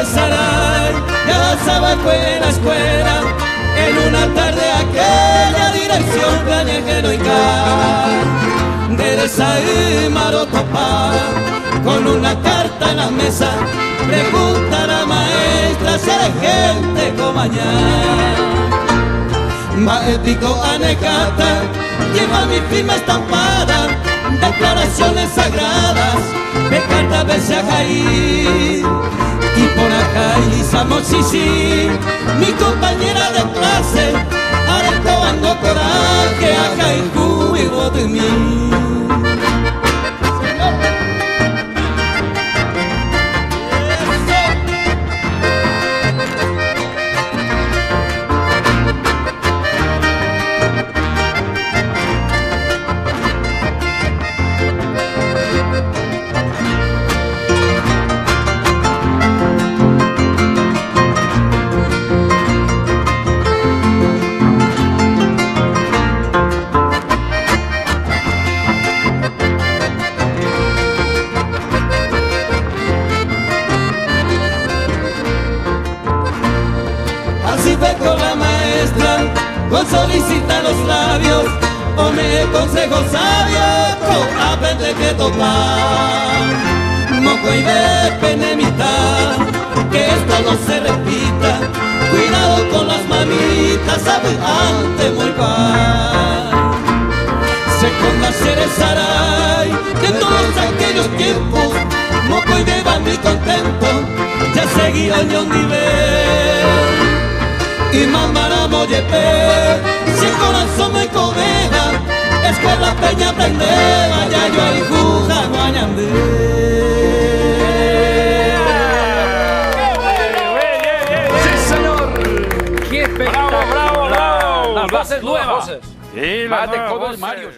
de Saray, ya sabes fue en la escuela, en una tarde aquella dirección Cañejero y Car, de Saí Marotopá, con una carta en la mesa, pregunta a la maestra si eres gente como mañana. Maético anecata, lleva mi firma estampada, declaraciones sagradas, de carta verse a caer. Y por acá Isamos sí, mi compañera de clase, arreglando coraje, acá en juego de mí. Así fue con la maestra, con solicita los labios, o me consejo sabio, con aprende que topar. Moco y de penemita, que esto no se repita, cuidado con las mamitas, sabe antes muy mal. Se con hacer el Saray, de todos aquellos tiempos, Moco y de va muy contento, ya seguía Oñón nivel. Y mamara mollepe, si el corazón me cobeja, escuela peña aprende, vaya yo ahí juja guañandé. ¡Sí, señor! ¡Qué espectáculo! ¡Bravo, bravo, bravo! Las voces nuevas. Sí, las Más de nuevas covers, voces. Mario.